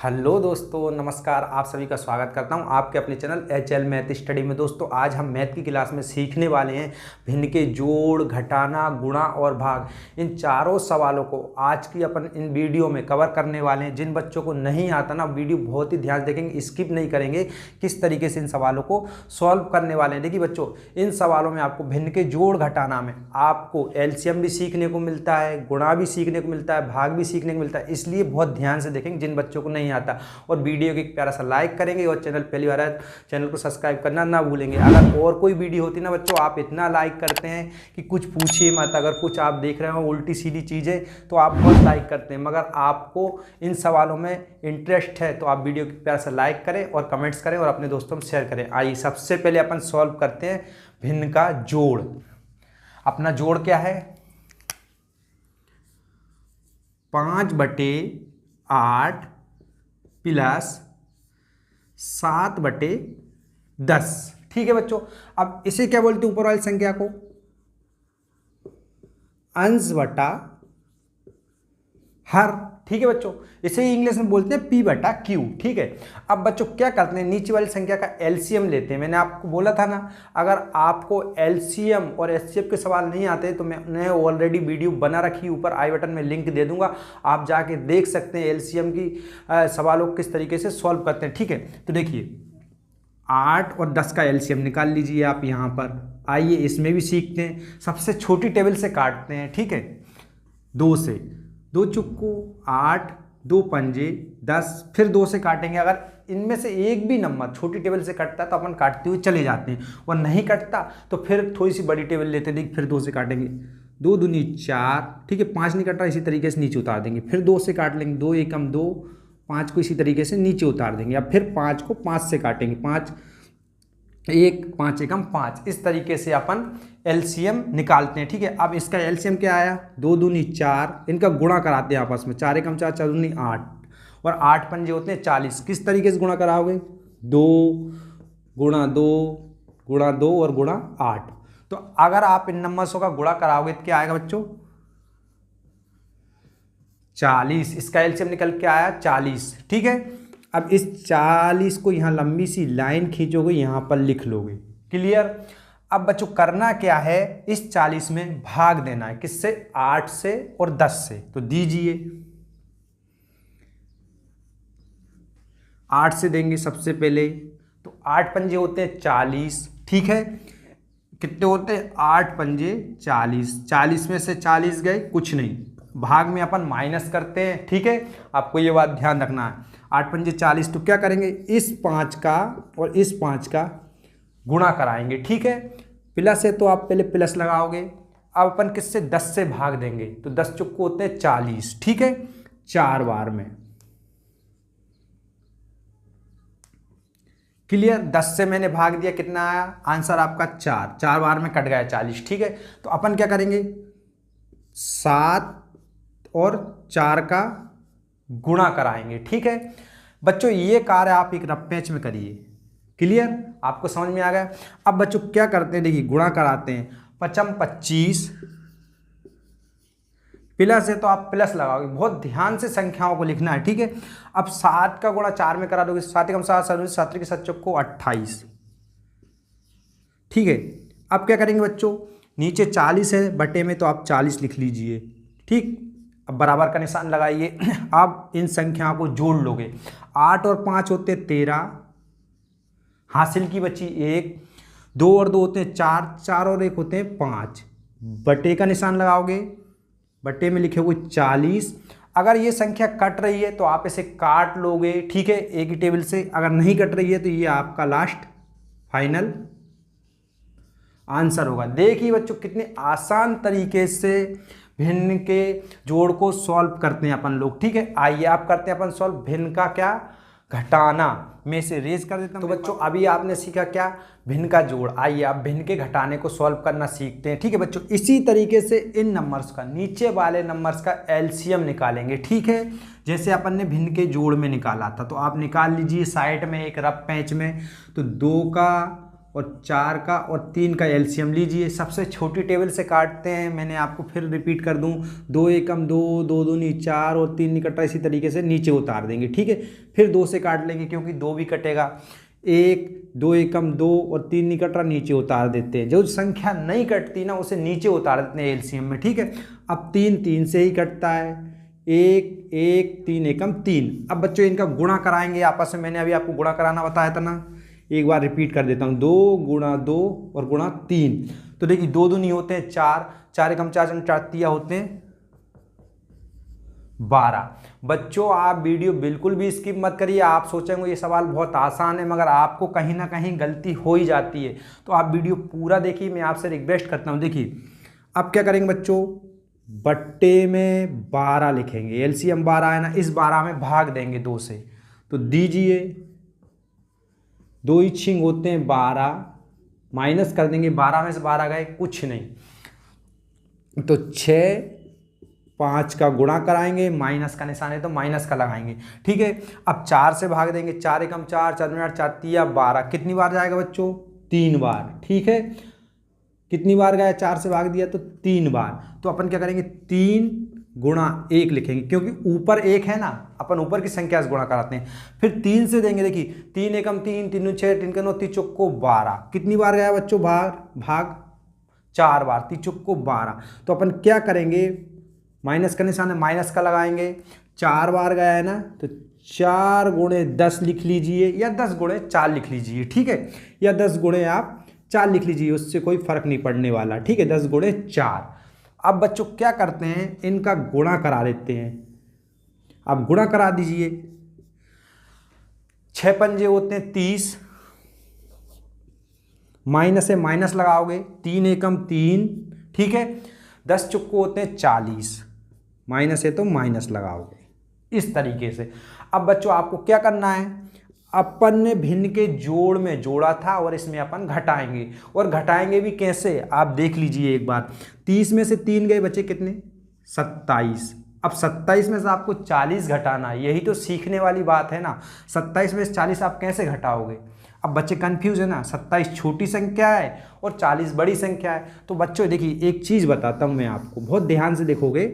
Hello दोस्तों, नमस्कार। आप सभी का स्वागत करता हूं आपके अपने चैनल HL मैथ स्टडी में। दोस्तों, आज हम मैथ की क्लास में सीखने वाले हैं भिन्न के जोड़, घटाना, गुणा और भाग। इन चारों सवालों को आज की अपन इन वीडियो में कवर करने वाले हैं। जिन बच्चों को नहीं आता ना, वीडियो बहुत ही ध्यान से देखेंगे, स्किप नहीं करेंगे, किस तरीके से इन सवालों को सॉल्व करने वाले हैं। देखिए बच्चों, इन सवालों में आपको भिन्न के जोड़ घटाना में आपको LCM भी सीखने को मिलता है, गुणा भी सीखने को मिलता है, भाग भी सीखने को मिलता है। इसलिए बहुत ध्यान से देखेंगे जिन बच्चों को नहीं आता। और वीडियो को एक प्यारा सा लाइक करेंगे और चैनल पहली बार है चैनल को सब्सक्राइब करना ना भूलेंगे। अगर और कोई वीडियो होती ना बच्चों, आप इतना लाइक करते हैं कि कुछ पूछिए मत। अगर कुछ आप देख रहे हो उल्टी सीधी चीज़ें तो आप बहुत लाइक करते हैं, मगर आपको इन सवालों में इंटरेस्ट है तो आप वीडियो को प्यारा सा लाइक करें और कमेंट्स करें और अपने दोस्तों में शेयर करें। आइए सबसे पहले अपन सॉल्व करते हैं भिन्न का जोड़। अपना जोड़ क्या है? 5/8 प्लस 7/10। ठीक है बच्चों, अब इसे क्या बोलते हैं? ऊपर वाली संख्या को अंश बटा हर। ठीक है बच्चों, इसे इंग्लिश में बोलते हैं P/Q। ठीक है, अब बच्चों क्या करते हैं, नीचे वाली संख्या का LCM लेते हैं। मैंने आपको बोला था ना, अगर आपको LCM और HCF के सवाल नहीं आते तो मैंने ऑलरेडी वीडियो बना रखी, ऊपर आई बटन में लिंक दे दूंगा, आप जाके देख सकते हैं LCM की सवालों को किस तरीके से सॉल्व करते हैं। ठीक है, तो देखिए 8 और 10 का LCM निकाल लीजिए आप यहाँ पर। आइए इसमें भी सीखते हैं। सबसे छोटी टेबल से काटते हैं। ठीक है, 2 से, 2 चुक्कू 8, 2 पंजे 10, फिर 2 से काटेंगे। अगर इनमें से एक भी नंबर छोटी टेबल से कटता है तो अपन काटते हुए चले जाते हैं, और नहीं कटता तो फिर थोड़ी सी बड़ी टेबल लेते हैं, फिर 2 से काटेंगे। 2 दूनी 4। ठीक है, 5 नहीं कट रहा, इसी तरीके से नीचे उतार देंगे। फिर 2 से काट लेंगे, 2 एकम 2, 5 को इसी तरीके से नीचे उतार देंगे। अब फिर 5 को 5 से काटेंगे, 5 1, 5 एकम 5। इस तरीके से अपन LCM निकालते हैं। ठीक है, अब इसका LCM क्या आया? 2 दूनी 4, इनका गुणा कराते हैं आपस में। 4 एकम 4, 4 दूनी 8, और 8 पंजे होते हैं 40। किस तरीके से गुणा कराओगे? 2 गुणा 2 गुणा 2 और गुणा 8। तो अगर आप इन नंबर्सों का गुणा कराओगे तो क्या आएगा बच्चों? 40। इसका LCM निकल के आया 40। ठीक है, अब इस 40 को यहाँ लंबी सी लाइन खींचोगे, यहाँ पर लिख लोगे। क्लियर? अब बच्चों करना क्या है, इस 40 में भाग देना है। किससे? 8 से और 10 से। तो दीजिए, 8 से देंगे सबसे पहले, तो 8 पंजे होते हैं 40। ठीक है, कितने होते हैं? 8 पंजे 40। 40 में से 40 गए, कुछ नहीं, भाग में अपन माइनस करते हैं। ठीक है, आपको ये बात ध्यान रखना है। 8 पंजे 40, तो क्या करेंगे, इस 5 का और इस 5 का गुणा कराएंगे। ठीक है, प्लस है तो आप पहले प्लस लगाओगे। अब अपन किससे? 10 से भाग देंगे, तो 10 चुक्को होते हैं 40। ठीक है, 4 बार में। क्लियर? 10 से मैंने भाग दिया, कितना आया आंसर आपका? 4। 4 बार में कट गया 40। ठीक है, तो अपन क्या करेंगे, 7 और 4 का गुणा कराएंगे। ठीक है बच्चों, ये कार्य आप एक रफ पेच में करिए। क्लियर? आपको समझ में आ गया? अब बच्चों क्या करते हैं, देखिए गुणा कराते हैं। 5 25 प्लस है तो आप प्लस लगाओगे। बहुत ध्यान से संख्याओं को लिखना है। ठीक है, अब 7 का गुणा 4 में करा दोगे, 7 एकम 7, 7 के 7 को 28। ठीक है, अब क्या करेंगे बच्चों, नीचे 40 है बटे में, तो आप 40 लिख लीजिए। ठीक, अब बराबर का निशान लगाइए। अब इन संख्याओं को जोड़ लोगे। 8 और 5 होते 13, हासिल की बची 1, 2 और 2 होते हैं 4, 4 और 1 होते हैं 5। बटे का निशान लगाओगे, बटे में लिखोगे 40। अगर ये संख्या कट रही है तो आप इसे काट लोगे। ठीक है, एक ही टेबल से। अगर नहीं कट रही है तो ये आपका लास्ट फाइनल आंसर होगा। देखिए बच्चों, कितने आसान तरीके से भिन्न के जोड़ को सॉल्व करते हैं अपन लोग। ठीक है, आइए आप करते हैं अपन सॉल्व भिन्न का क्या? घटाना। मैं इसे रेज कर देता हूं। तो बच्चों अभी आपने सीखा क्या? भिन्न का जोड़। आइए आप भिन्न के घटाने को सॉल्व करना सीखते हैं। ठीक है बच्चों, इसी तरीके से इन नंबर्स का, नीचे वाले नंबर्स का LCM निकालेंगे। ठीक है, जैसे अपन ने भिन्न के जोड़ में निकाला था, तो आप निकाल लीजिए साइड में एक रफ पेंच में। तो 2 का और 4 का और 3 का एलसीएम लीजिए। सबसे छोटी टेबल से काटते हैं, मैंने आपको फिर रिपीट कर दूं, 2 एकम 2, 2 दूनी 4 और 3 निकटा, इसी तरीके से नीचे उतार देंगे। ठीक है, फिर 2 से काट लेंगे क्योंकि 2 भी कटेगा। 1, 2 एकम 2 और 3 निकटा, नीचे उतार देते हैं। जो संख्या नहीं कटती ना उसे नीचे उतार देते हैं एलसीएम में। ठीक है, अब 3 3 से ही कटता है, 1 1 3 एकम 3। अब बच्चों इनका गुणा कराएंगे आपस में, मैंने अभी आपको गुणा कराना बताया था ना, एक बार रिपीट कर देता हूँ, 2 गुणा 2 और गुणा 3। तो देखिए 2 दूनी होते हैं 4, 4 एकम 4 4 तिया होते हैं 12। बच्चों आप वीडियो बिल्कुल भी स्किप मत करिए। आप सोचेंगे ये सवाल बहुत आसान है, मगर आपको कहीं ना कहीं गलती हो ही जाती है, तो आप वीडियो पूरा देखिए, मैं आपसे रिक्वेस्ट करता हूँ। देखिए अब क्या करेंगे बच्चों, बट्टे में 12 लिखेंगे, एलसीएम 12 है ना, इस 12 में भाग देंगे 2 से, तो दीजिए 2 ही छिंग होते हैं 12, माइनस कर देंगे, 12 में से 12 गए कुछ नहीं, तो 6 5 का गुणा कराएंगे, माइनस का निशान है तो माइनस का लगाएंगे। ठीक है, अब 4 से भाग देंगे, 4 एकम 4 4 दूनी 8 4 तिया 12, कितनी बार जाएगा बच्चों, 3 बार। ठीक है, कितनी बार गया, 4 से भाग दिया तो 3 बार। तो अपन क्या करेंगे, 3 गुणा 1 लिखेंगे, क्योंकि ऊपर 1 है ना, अपन ऊपर की संख्या से गुणा कराते हैं। फिर 3 से देंगे, देखिए 3 एकम 3 3 दूनी 6 3 का 9 3 चौको 12, कितनी बार गया बच्चों, भाग 4 बार, 3 चौको 12। तो अपन क्या करेंगे, माइनस का निशान है, माइनस का लगाएंगे, 4 बार गया है ना, तो 4 गुणे 10 लिख लीजिए, या 10 गुणे 4 लिख लीजिए। ठीक है, या 10 गुणे आप 4 लिख लीजिए, उससे कोई फर्क नहीं पड़ने वाला। ठीक है, 10 गुणे 4। अब बच्चों क्या करते हैं, इनका गुणा करा देते हैं। अब गुणा करा दीजिए, 6 पंजे होते हैं 30, माइनस है माइनस लगाओगे, 3 एकम 3। ठीक है, 10 चुक्को होते हैं 40, माइनस है तो माइनस लगाओगे, इस तरीके से। अब बच्चों आपको क्या करना है, अपन ने भिन्न के जोड़ में जोड़ा था और इसमें अपन घटाएंगे, और घटाएंगे भी कैसे आप देख लीजिए एक बार। 30 में से 3 गए, बचे कितने, 27। अब 27 में से आपको 40 घटाना है, यही तो सीखने वाली बात है ना। 27 में से 40 आप कैसे घटाओगे, अब बच्चे कंफ्यूज है ना, 27 छोटी संख्या है और 40 बड़ी संख्या है। तो बच्चों देखिए एक चीज़ बताता हूँ मैं आपको, बहुत ध्यान से देखोगे,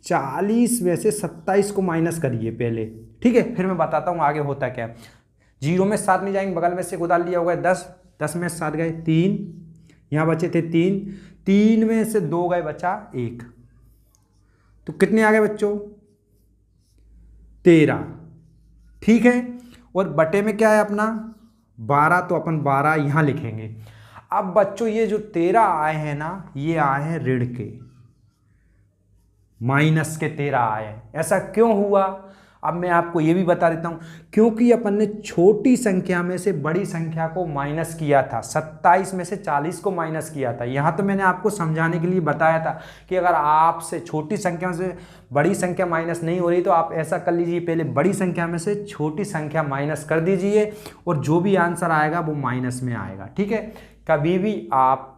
40 में से 27 को माइनस करिए पहले। ठीक है, फिर मैं बताता हूँ आगे होता क्या। 0 में 7 नहीं जाएंगे, बगल में से उधार लिया होगा 10, 10 में 7 गए 3, यहाँ बचे थे 3, 3 में से 2 गए, बचा 1, तो कितने आ गए बच्चों, 13। ठीक है, और बटे में क्या है अपना 12, तो अपन 12 यहाँ लिखेंगे। अब बच्चों ये जो 13 आए हैं ना, ये आए हैं ऋण के, माइनस के 13 आए हैं। ऐसा क्यों हुआ, अब मैं आपको ये भी बता देता हूँ, क्योंकि अपन ने छोटी संख्या में से बड़ी संख्या को माइनस किया था, 27 में से 40 को माइनस किया था। यहाँ तो मैंने आपको समझाने के लिए बताया था कि अगर आपसे छोटी संख्या से बड़ी संख्या माइनस नहीं हो रही तो आप ऐसा कर लीजिए, पहले बड़ी संख्या में से छोटी संख्या माइनस कर दीजिए और जो भी आंसर आएगा वो माइनस में आएगा। ठीक है, कभी भी आप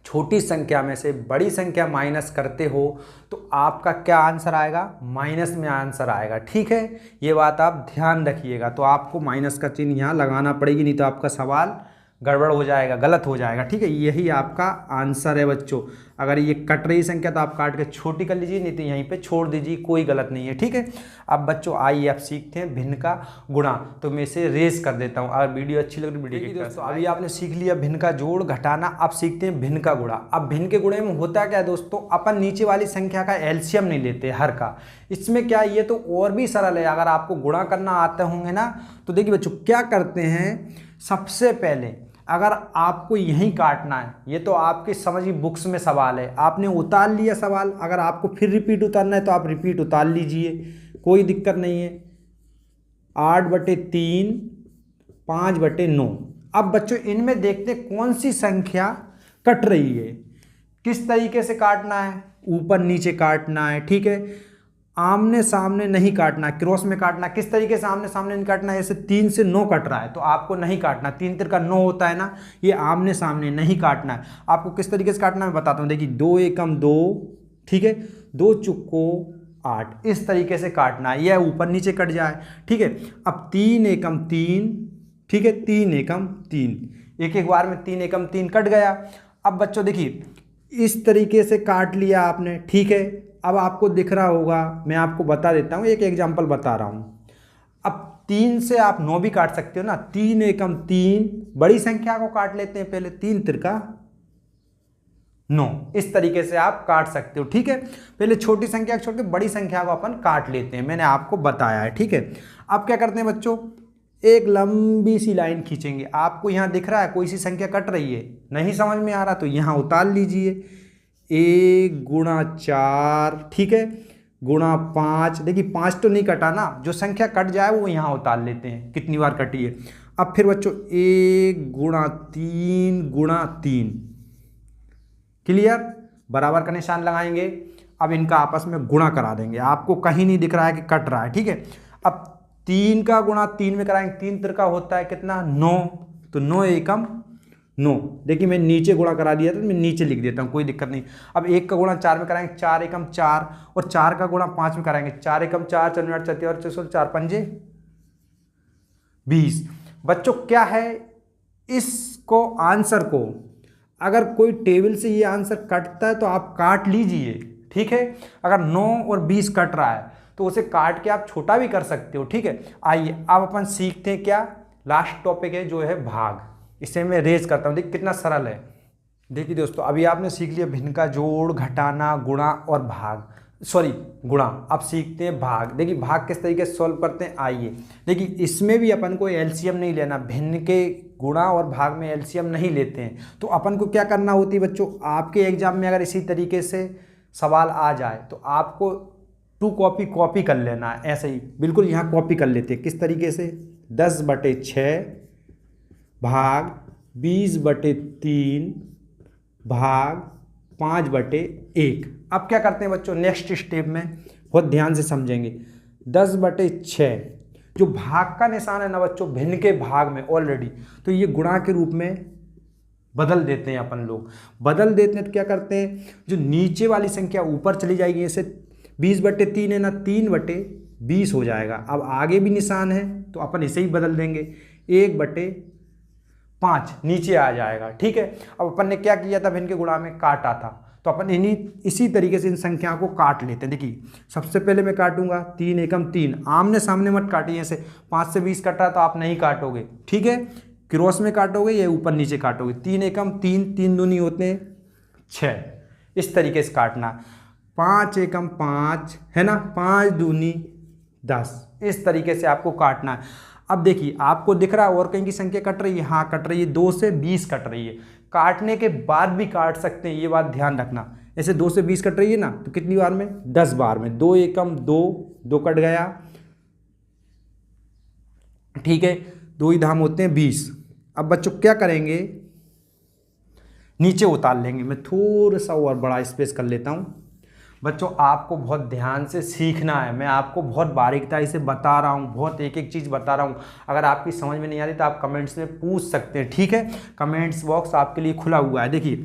छोटी संख्या में से बड़ी संख्या माइनस करते हो तो आपका क्या आंसर आएगा, माइनस में आंसर आएगा। ठीक है, ये बात आप ध्यान रखिएगा। तो आपको माइनस का चिन्ह यहाँ लगाना पड़ेगी, नहीं तो आपका सवाल गड़बड़ हो जाएगा, गलत हो जाएगा। ठीक है, यही आपका आंसर है बच्चों। अगर ये कट रही संख्या तो आप काट के छोटी कर लीजिए, नहीं तो यहीं पे छोड़ दीजिए, कोई गलत नहीं है। ठीक है, अब बच्चों आइए आप सीखते हैं भिन्न का गुणा। तो मैं इसे रेस कर देता हूँ, अगर वीडियो अच्छी लग रही वीडियो की दोस्तों। अभी आपने सीख लिया भिन्न का जोड़ घटाना, अब सीखते हैं भिन्न का गुणा। अब भिन्न के गुणे में होता क्या है दोस्तों, अपन नीचे वाली संख्या का एलसीएम नहीं लेते हर का। इसमें क्या ये तो और भी सरल है, अगर आपको गुणा करना आते होंगे ना तो देखिए बच्चों क्या करते हैं, सबसे पहले अगर आपको यहीं काटना है, ये तो आपकी समझिए बुक्स में सवाल है, आपने उतार लिया सवाल, अगर आपको फिर रिपीट उतारना है तो आप रिपीट उतार लीजिए, कोई दिक्कत नहीं है। 8/3 5/9। अब बच्चों इनमें देखते कौन सी संख्या कट रही है, किस तरीके से काटना है, ऊपर नीचे काटना है। ठीक है, आमने सामने नहीं काटना, क्रॉस में काटना। किस तरीके से आमने सामने नहीं काटना है, जैसे 3 से 9 कट रहा है तो आपको नहीं काटना, 3 3 का 9 होता है ना, ये आमने सामने नहीं काटना है। आपको किस तरीके से काटना है मैं बताता हूँ, देखिए 2 एकम 2, ठीक है, 2 चुक्को 8, इस तरीके से काटना है, यह ऊपर नीचे कट जाए। ठीक है, अब 3 एकम 3, ठीक है, 3 एकम 3, एक एक बार में 3 एकम 3 कट गया। अब बच्चों देखिए इस तरीके से काट लिया आपने, ठीक है। अब आपको दिख रहा होगा, मैं आपको बता देता हूँ, एक एग्जांपल बता रहा हूँ। अब 3 से आप 9 भी काट सकते हो ना, 3 एकम 3, बड़ी संख्या को काट लेते हैं पहले, 3 त्रिका 9, इस तरीके से आप काट सकते हो, ठीक है। पहले छोटी संख्या छोड़ के बड़ी संख्या को अपन काट लेते हैं, मैंने आपको बताया है, ठीक है। अब क्या करते हैं बच्चों, एक लंबी सी लाइन खींचेंगे। आपको यहाँ दिख रहा है कोई सी संख्या कट रही है, नहीं समझ में आ रहा तो यहाँ उतार लीजिए, 1 गुणा 4, ठीक है, गुणा 5। देखिए 5 तो नहीं कटा ना, जो संख्या कट जाए वो यहाँ उतार लेते हैं कितनी बार कटी है। अब फिर बच्चों 1 गुणा 3 गुणा 3, क्लियर, बराबर का निशान लगाएंगे। अब इनका आपस में गुणा करा देंगे, आपको कहीं नहीं दिख रहा है कि कट रहा है, ठीक है। अब 3 का गुणा 3 में कराएंगे, 3 त्रिका होता है कितना 9, तो 9 एकम 9। देखिए मैं नीचे गुणा करा दिया था, मैं नीचे लिख देता हूँ, कोई दिक्कत नहीं। अब 1 का गुणा 4 में कराएंगे, 4 एकम 4, और 4 का गुणा 5 में कराएंगे, 4 एकम 4, 4 8 4 4 4 पंजे 20। बच्चों क्या है, इसको आंसर को अगर कोई टेबल से ये आंसर कटता है तो आप काट लीजिए, ठीक है। अगर 9 और 20 कट रहा है तो उसे काट के आप छोटा भी कर सकते हो, ठीक है। आइए अब अपन सीखते हैं क्या, लास्ट टॉपिक है जो है भाग। इसे मैं रेज करता हूँ, देखिए कितना सरल है। देखिए दोस्तों अभी आपने सीख लिया भिन्न का जोड़, घटाना, गुणा और भाग, सॉरी गुणा। अब सीखते हैं भाग। देखिए भाग किस तरीके से सॉल्व करते हैं, आइए। देखिए इसमें भी अपन को एलसीएम नहीं लेना, भिन्न के गुणा और भाग में एलसीएम नहीं लेते हैं। तो अपन को क्या करना होती है बच्चों, आपके एग्जाम में अगर इसी तरीके से सवाल आ जाए तो आपको 2 कॉपी कर लेना है, ऐसे ही बिल्कुल यहाँ कॉपी कर लेते हैं। किस तरीके से, 10/6 भाग 20/3 भाग 5/1। अब क्या करते हैं बच्चों, नेक्स्ट स्टेप में बहुत ध्यान से समझेंगे। 10/6 जो भाग का निशान है ना बच्चों, भिन्न के भाग में ऑलरेडी, तो ये गुणा के रूप में बदल देते हैं अपन लोग। बदल देते हैं तो क्या करते हैं, जो नीचे वाली संख्या ऊपर चली जाएगी, जैसे 20/3 है ना, 3/20 हो जाएगा। अब आगे भी निशान है तो अपन इसे ही बदल देंगे, 1/5 नीचे आ जाएगा, ठीक है। अब अपन ने क्या किया था, भिन्न के गुणा में काटा था, तो अपन इसी तरीके से इन संख्याओं को काट लेते हैं। देखिए सबसे पहले मैं काटूंगा 3 एकम 3, आमने सामने मत काटिए, ऐसे 5 से 20 कट रहा तो आप नहीं काटोगे, ठीक है, क्रॉस में काटोगे, ये ऊपर नीचे काटोगे। 3 एकम 3, 3 दूनी होते हैं 6, इस तरीके से काटना। 5 एकम 5 है ना, 5 दूनी 10, इस तरीके से आपको काटना है। अब देखिए आपको दिख रहा है और कहीं की संख्या कट रही है, हाँ कट रही है, 2 से 20 कट रही है। काटने के बाद भी काट सकते हैं, ये बात ध्यान रखना। ऐसे 2 से 20 कट रही है ना, तो कितनी बार में, 10 बार में। 2 एकम 2, 2 कट गया, ठीक है, 2 ही धाम होते हैं 20। अब बच्चों क्या करेंगे, नीचे उतार लेंगे। मैं थोड़ा सा और बड़ा स्पेस कर लेता हूँ। बच्चों आपको बहुत ध्यान से सीखना है, मैं आपको बहुत बारीकताई से बता रहा हूँ, बहुत एक एक चीज़ बता रहा हूँ। अगर आपकी समझ में नहीं आ रही तो आप कमेंट्स में पूछ सकते हैं, ठीक है, कमेंट्स बॉक्स आपके लिए खुला हुआ है। देखिए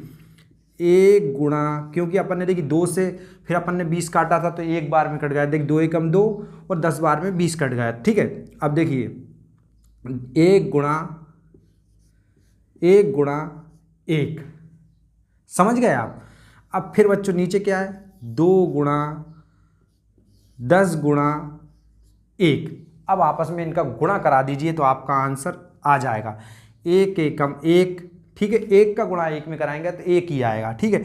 1 गुणा, क्योंकि अपन ने देखिए 2 से फिर अपन ने 20 काटा था तो 1 बार में कट गया। देखिए 2 एकम 2 और 10 बार में 20 कट गया, ठीक है। अब देखिए 1 गुणा 1, समझ गए आप। अब फिर बच्चों नीचे क्या है, 2 गुणा 10 गुणा 1। अब आपस में इनका गुणा करा दीजिए तो आपका आंसर आ जाएगा। 1 एकम 1, ठीक है, 1 का गुणा 1 में कराएंगे तो 1 ही आएगा, ठीक है।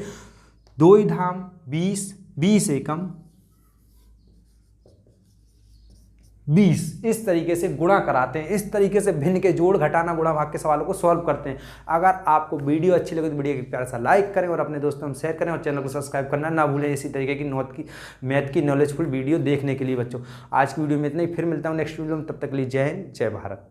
2 ही धाम 20, 20 एकम 20, इस तरीके से गुणा कराते हैं। इस तरीके से भिन्न के जोड़, घटाना, गुणा, भाग के सवालों को सॉल्व करते हैं। अगर आपको वीडियो अच्छी लगे तो वीडियो को प्यार सा लाइक करें और अपने दोस्तों में शेयर करें और चैनल को सब्सक्राइब करना ना भूलें। इसी तरीके की मैथ की नॉलेजफुल वीडियो देखने के लिए बच्चों। आज की वीडियो में इतना ही, फिर मिलता हूँ नेक्स्ट वीडियो में, तब तक के लिए जय हिंद, जय भारत।